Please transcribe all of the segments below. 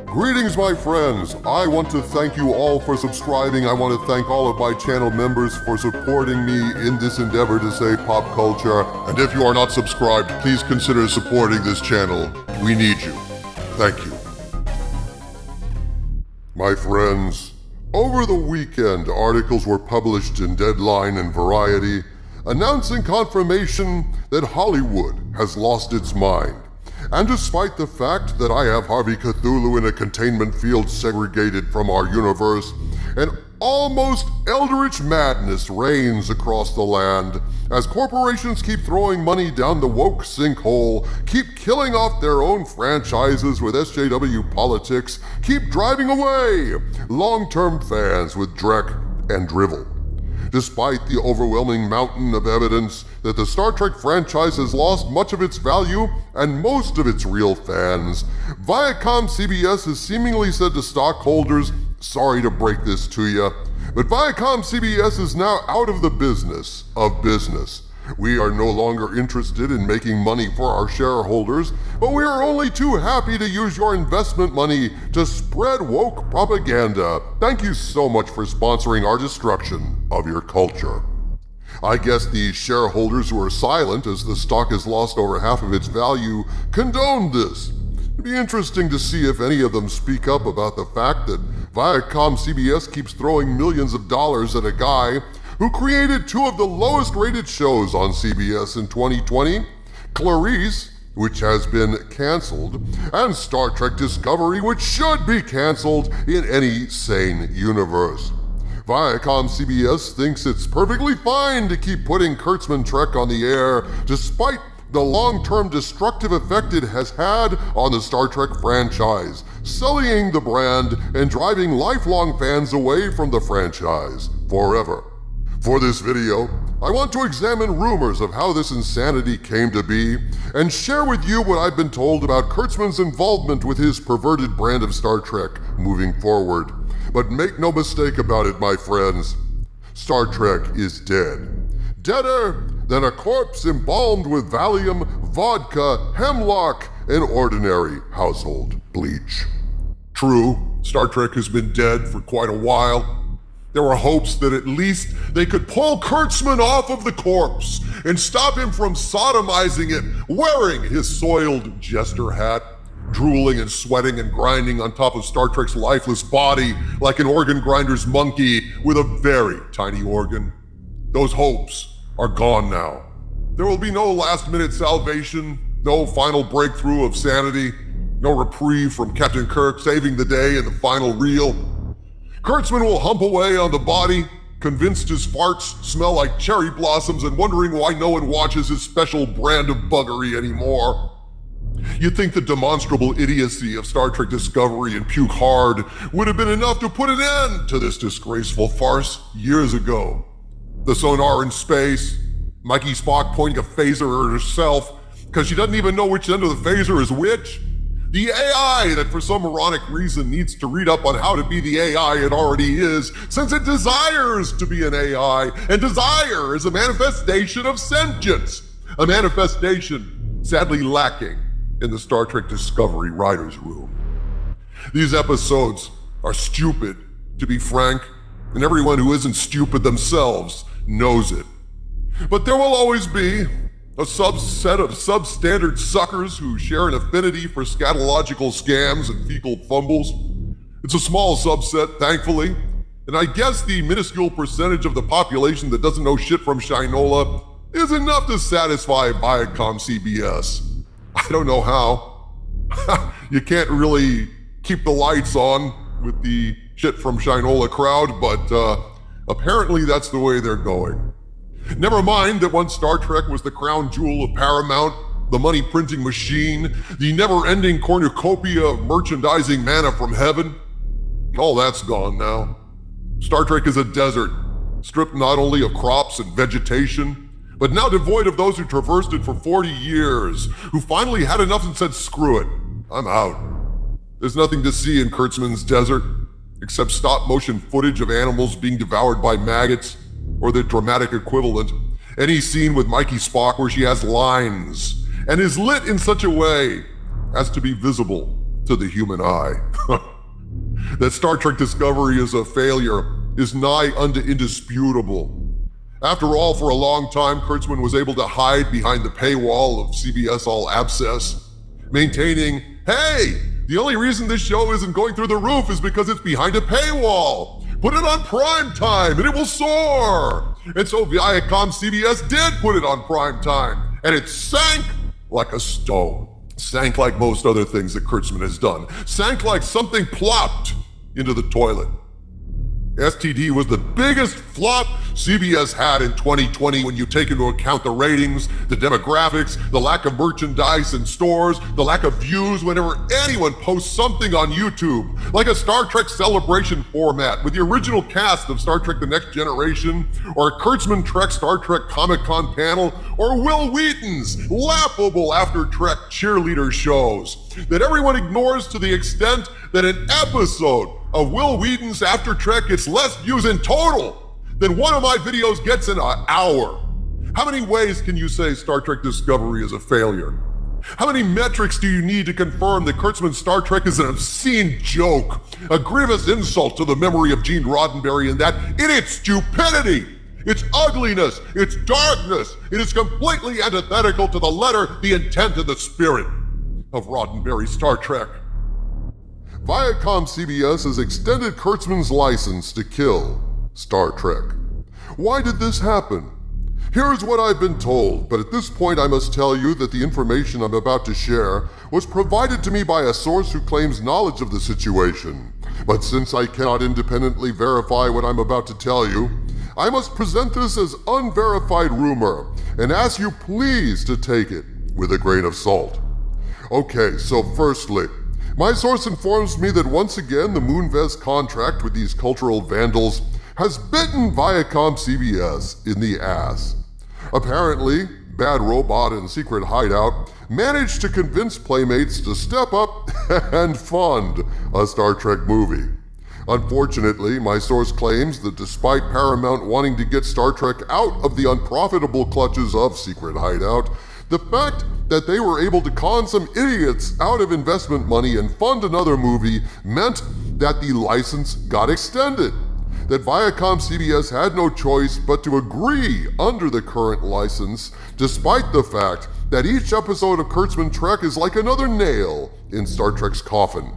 Greetings, my friends. I want to thank you all for subscribing. I want to thank all of my channel members for supporting me in this endeavor to save pop culture. And if you are not subscribed, please consider supporting this channel. We need you. Thank you. My friends, over the weekend, articles were published in Deadline and Variety announcing confirmation that Hollywood has lost its mind. And despite the fact that I have Harvey Cthulhu in a containment field segregated from our universe, an almost eldritch madness reigns across the land as corporations keep throwing money down the woke sinkhole, keep killing off their own franchises with SJW politics, keep driving away long-term fans with dreck and drivel. Despite the overwhelming mountain of evidence that the Star Trek franchise has lost much of its value and most of its real fans, ViacomCBS has seemingly said to stockholders, sorry to break this to you, but ViacomCBS is now out of the business of business. We are no longer interested in making money for our shareholders, but we are only too happy to use your investment money to spread woke propaganda. Thank you so much for sponsoring our destruction of your culture. I guess the shareholders who are silent as the stock has lost over half of its value condoned this. It'd be interesting to see if any of them speak up about the fact that ViacomCBS keeps throwing millions of dollars at a guy who created two of the lowest rated shows on CBS in 2020, Clarice, which has been canceled, and Star Trek Discovery, which should be canceled in any sane universe. ViacomCBS thinks it's perfectly fine to keep putting Kurtzman Trek on the air, despite the long-term destructive effect it has had on the Star Trek franchise, sullying the brand and driving lifelong fans away from the franchise forever. For this video, I want to examine rumors of how this insanity came to be and share with you what I've been told about Kurtzman's involvement with his perverted brand of Star Trek moving forward. But make no mistake about it, my friends, Star Trek is dead. Deader than a corpse embalmed with Valium, vodka, hemlock, and ordinary household bleach. True, Star Trek has been dead for quite a while. There were hopes that at least they could pull Kurtzman off of the corpse and stop him from sodomizing it, wearing his soiled jester hat, drooling and sweating and grinding on top of Star Trek's lifeless body like an organ grinder's monkey with a very tiny organ. Those hopes are gone now. There will be no last-minute salvation, no final breakthrough of sanity, no reprieve from Captain Kirk saving the day in the final reel. Kurtzman will hump away on the body, convinced his farts smell like cherry blossoms and wondering why no one watches his special brand of buggery anymore. You'd think the demonstrable idiocy of Star Trek Discovery and Puke Hard would have been enough to put an end to this disgraceful farce years ago. The sonar in space, Mikey Spock pointing a phaser at herself because she doesn't even know which end of the phaser is which. The AI that for some moronic reason needs to read up on how to be the AI it already is, since it desires to be an AI, and desire is a manifestation of sentience, a manifestation sadly lacking in the Star Trek Discovery writer's room. These episodes are stupid, to be frank, and everyone who isn't stupid themselves knows it. But there will always be a subset of substandard suckers who share an affinity for scatological scams and fecal fumbles. It's a small subset, thankfully, and I guess the minuscule percentage of the population that doesn't know shit from Shinola is enough to satisfy ViacomCBS. I don't know how. You can't really keep the lights on with the shit from Shinola crowd, but apparently that's the way they're going. Never mind that once Star Trek was the crown jewel of Paramount, the money printing machine, the never-ending cornucopia of merchandising manna from heaven. All that's gone now. Star Trek is a desert, stripped not only of crops and vegetation, but now devoid of those who traversed it for 40 years, who finally had enough and said, screw it, I'm out. There's nothing to see in Kurtzman's desert, except stop-motion footage of animals being devoured by maggots, or the dramatic equivalent, any scene with Mikey Spock where she has lines, and is lit in such a way as to be visible to the human eye. That Star Trek Discovery is a failure is nigh unto indisputable. After all, for a long time, Kurtzman was able to hide behind the paywall of CBS All Access, maintaining, hey, the only reason this show isn't going through the roof is because it's behind a paywall. Put it on prime time and it will soar. And so Viacom CBS did put it on prime time, and it sank like a stone. Sank like most other things that Kurtzman has done. Sank like something plopped into the toilet. STD was the biggest flop CBS had in 2020 when you take into account the ratings, the demographics, the lack of merchandise in stores, the lack of views whenever anyone posts something on YouTube, like a Star Trek Celebration format with the original cast of Star Trek The Next Generation, or a Kurtzman Trek Star Trek Comic-Con panel, or Will Wheaton's laughable After Trek cheerleader shows that everyone ignores to the extent that an episode of Will Wheaton's After Trek gets less views in total than one of my videos gets in an hour. How many ways can you say Star Trek Discovery is a failure? How many metrics do you need to confirm that Kurtzman's Star Trek is an obscene joke, a grievous insult to the memory of Gene Roddenberry, and that in its stupidity, its ugliness, its darkness, it is completely antithetical to the letter, the intent, and the spirit of Roddenberry's Star Trek? Viacom CBS has extended Kurtzman's license to kill Star Trek. Why did this happen? Here's what I've been told, but at this point I must tell you that the information I'm about to share was provided to me by a source who claims knowledge of the situation. But since I cannot independently verify what I'm about to tell you, I must present this as unverified rumor and ask you please to take it with a grain of salt. Okay, so firstly, my source informs me that once again the Moonves contract with these cultural vandals has bitten Viacom CBS in the ass. Apparently, Bad Robot and Secret Hideout managed to convince Playmates to step up and fund a Star Trek movie. Unfortunately, my source claims that despite Paramount wanting to get Star Trek out of the unprofitable clutches of Secret Hideout, the fact that they were able to con some idiots out of investment money and fund another movie meant that the license got extended. That Viacom CBS had no choice but to agree under the current license, despite the fact that each episode of Kurtzman Trek is like another nail in Star Trek's coffin.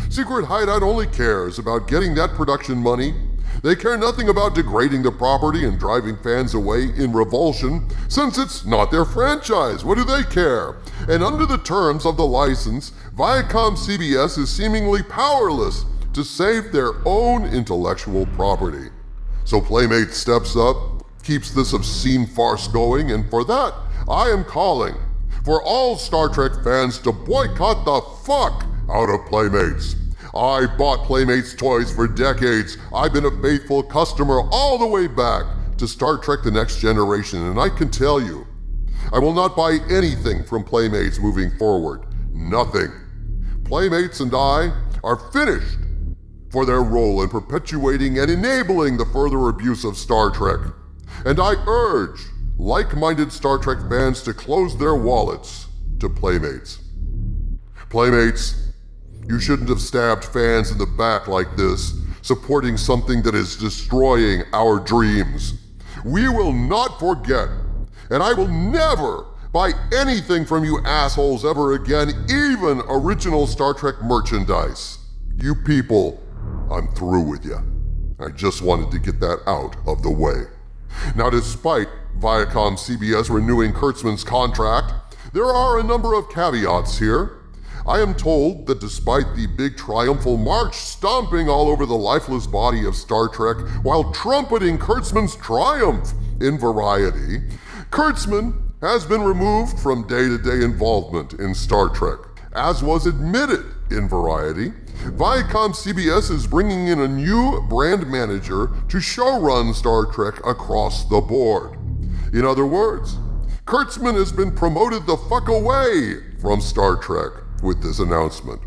Secret Hideout only cares about getting that production money. They care nothing about degrading the property and driving fans away in revulsion, since it's not their franchise. What do they care? And under the terms of the license, Viacom CBS is seemingly powerless to save their own intellectual property. So Playmate steps up, keeps this obscene farce going, and for that, I am calling for all Star Trek fans to boycott the fuck out of Playmates. I bought Playmates toys for decades. I've been a faithful customer all the way back to Star Trek The Next Generation, and I can tell you, I will not buy anything from Playmates moving forward. Nothing. Playmates and I are finished for their role in perpetuating and enabling the further abuse of Star Trek. And I urge like-minded Star Trek fans to close their wallets to Playmates. Playmates, you shouldn't have stabbed fans in the back like this, supporting something that is destroying our dreams. We will not forget, and I will never buy anything from you assholes ever again, even original Star Trek merchandise. You people, I'm through with you. I just wanted to get that out of the way. Now, despite Viacom CBS renewing Kurtzman's contract, there are a number of caveats here. I am told that despite the big triumphal march stomping all over the lifeless body of Star Trek while trumpeting Kurtzman's triumph in Variety, Kurtzman has been removed from day-to-day involvement in Star Trek. As was admitted in Variety, Viacom CBS is bringing in a new brand manager to showrun Star Trek across the board. In other words, Kurtzman has been promoted the fuck away from Star Trek with this announcement.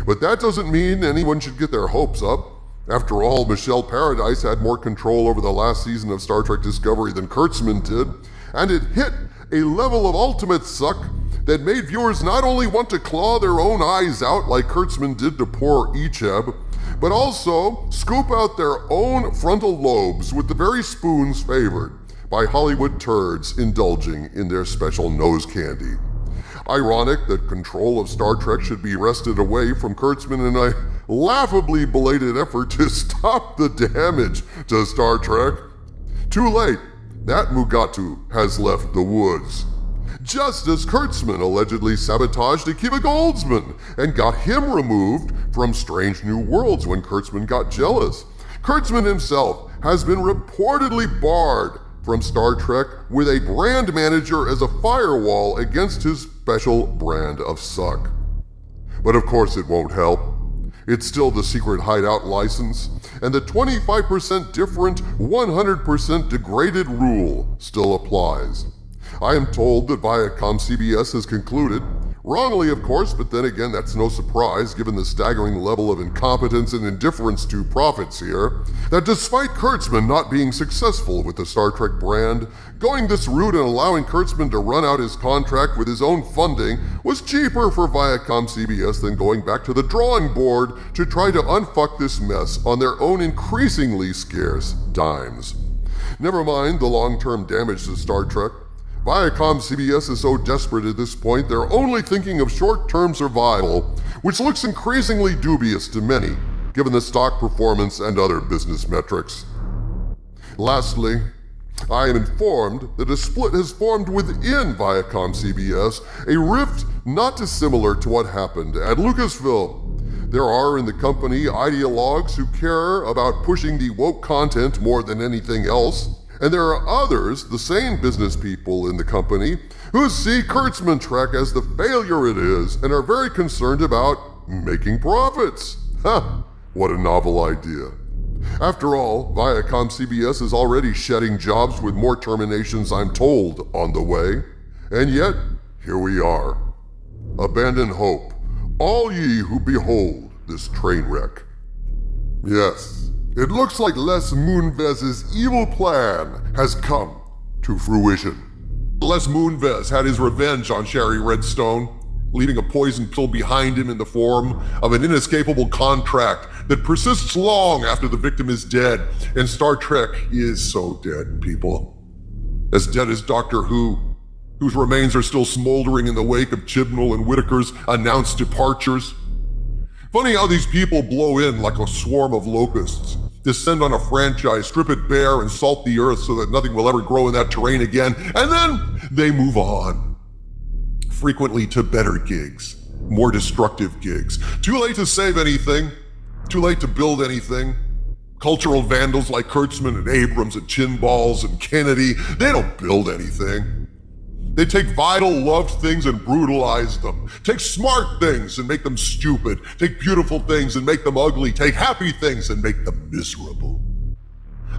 But that doesn't mean anyone should get their hopes up. After all, Michelle Paradise had more control over the last season of Star Trek Discovery than Kurtzman did, and it hit a level of ultimate suck that made viewers not only want to claw their own eyes out like Kurtzman did to poor Icheb, but also scoop out their own frontal lobes with the very spoons favored by Hollywood turds indulging in their special nose candy. Ironic that control of Star Trek should be wrested away from Kurtzman in a laughably belated effort to stop the damage to Star Trek. Too late, that Mugatu has left the woods. Just as Kurtzman allegedly sabotaged Akiva Goldsman and got him removed from Strange New Worlds when Kurtzman got jealous. Kurtzman himself has been reportedly barred from Star Trek with a brand manager as a firewall against his special brand of suck. But of course it won't help. It's still the secret hideout license, and the 25% different, 100% degraded rule still applies. I am told that Viacom CBS has concluded, wrongly of course, but then again that's no surprise given the staggering level of incompetence and indifference to profits here, that despite Kurtzman not being successful with the Star Trek brand, going this route and allowing Kurtzman to run out his contract with his own funding was cheaper for Viacom CBS than going back to the drawing board to try to unfuck this mess on their own increasingly scarce dimes. Never mind the long-term damage to Star Trek. Viacom CBS is so desperate at this point, they're only thinking of short-term survival, which looks increasingly dubious to many, given the stock performance and other business metrics. Lastly, I am informed that a split has formed within Viacom CBS, a rift not dissimilar to what happened at Lucasfilm. There are in the company ideologues who care about pushing the woke content more than anything else, and there are others, the sane business people in the company, who see Kurtzman Trek as the failure it is and are very concerned about making profits. Ha! What a novel idea. After all, Viacom CBS is already shedding jobs with more terminations, I'm told, on the way. And yet, here we are. Abandon hope, all ye who behold this train wreck. Yes. It looks like Les Moonves' evil plan has come to fruition. Les Moonves had his revenge on Sherry Redstone, leaving a poison pill behind him in the form of an inescapable contract that persists long after the victim is dead. And Star Trek is so dead, people. As dead as Doctor Who, whose remains are still smoldering in the wake of Chibnall and Whittaker's announced departures. Funny how these people blow in like a swarm of locusts, descend on a franchise, strip it bare, and salt the earth so that nothing will ever grow in that terrain again, and then they move on. Frequently to better gigs, more destructive gigs. Too late to save anything, too late to build anything. Cultural vandals like Kurtzman and Abrams and Chinballs and Kennedy, they don't build anything. They take vital, loved things and brutalize them. Take smart things and make them stupid. Take beautiful things and make them ugly. Take happy things and make them miserable.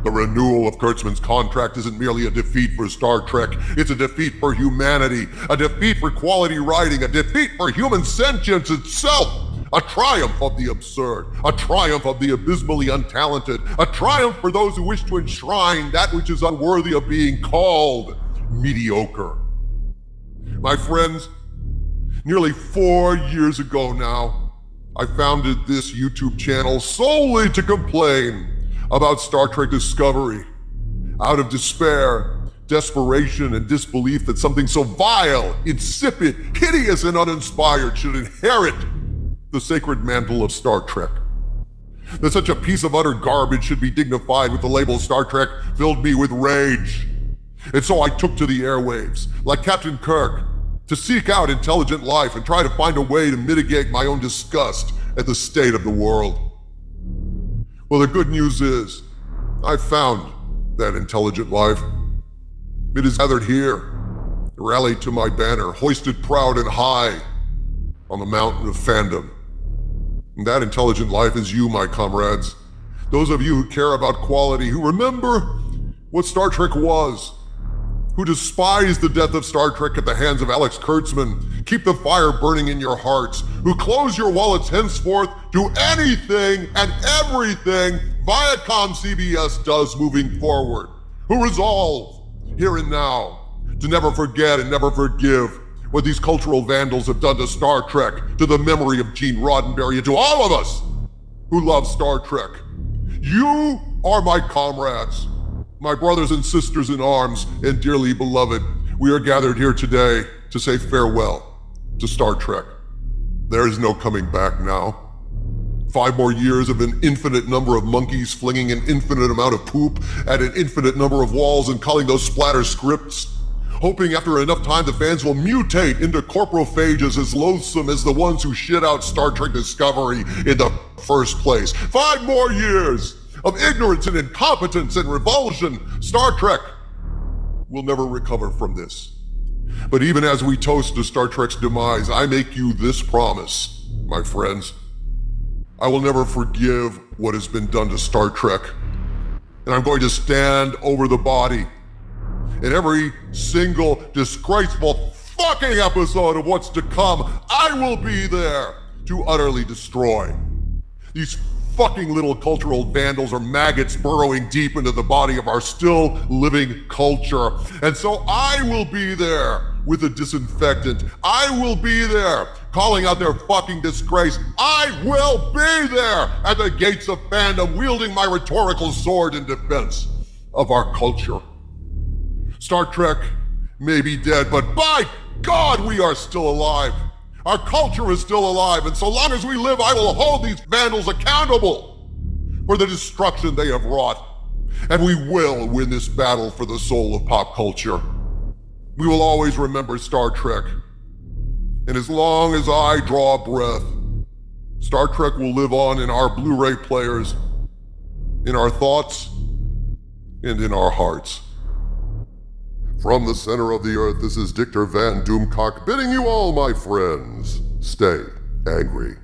The renewal of Kurtzman's contract isn't merely a defeat for Star Trek. It's a defeat for humanity. A defeat for quality writing. A defeat for human sentience itself. A triumph of the absurd. A triumph of the abysmally untalented. A triumph for those who wish to enshrine that which is unworthy of being called mediocre. My friends, nearly 4 years ago now, I founded this YouTube channel solely to complain about Star Trek Discovery. Out of despair, desperation, and disbelief that something so vile, insipid, hideous, and uninspired should inherit the sacred mantle of Star Trek. That such a piece of utter garbage should be dignified with the label Star Trek filled me with rage. And so I took to the airwaves, like Captain Kirk, to seek out intelligent life and try to find a way to mitigate my own disgust at the state of the world. Well, the good news is, I found that intelligent life. It is gathered here, rallied to my banner, hoisted proud and high on the mountain of fandom. And that intelligent life is you, my comrades. Those of you who care about quality, who remember what Star Trek was, who despise the death of Star Trek at the hands of Alex Kurtzman, keep the fire burning in your hearts, who close your wallets henceforth to anything and everything Viacom CBS does moving forward, who resolve, here and now, to never forget and never forgive, what these cultural vandals have done to Star Trek, to the memory of Gene Roddenberry, and to all of us who love Star Trek. You are my comrades, my brothers and sisters in arms, and dearly beloved. We are gathered here today to say farewell to Star Trek. There is no coming back now. 5 more years of an infinite number of monkeys flinging an infinite amount of poop at an infinite number of walls and calling those splatter scripts, hoping after enough time the fans will mutate into corporophages as loathsome as the ones who shit out Star Trek Discovery in the first place. 5 more years of ignorance and incompetence and revulsion. Star Trek will never recover from this. But even as we toast to Star Trek's demise, I make you this promise, my friends. I will never forgive what has been done to Star Trek. And I'm going to stand over the body in every single disgraceful fucking episode of what's to come. I will be there to utterly destroy. These fucking little cultural vandals are maggots burrowing deep into the body of our still living culture. And so I will be there with a disinfectant. I will be there calling out their fucking disgrace. I will be there at the gates of fandom wielding my rhetorical sword in defense of our culture. Star Trek may be dead, but by God, we are still alive. Our culture is still alive, and so long as we live, I will hold these vandals accountable for the destruction they have wrought. And we will win this battle for the soul of pop culture. We will always remember Star Trek. And as long as I draw breath, Star Trek will live on in our Blu-ray players, in our thoughts, and in our hearts. From the center of the earth, this is Dictor Van Doomcock bidding you all, my friends, stay angry.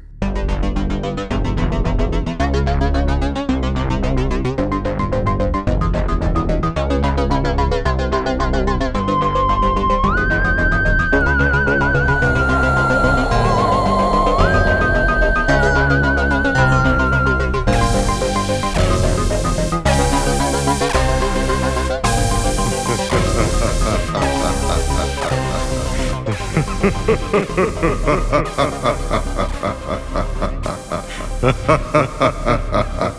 Ha ha ha ha ha ha.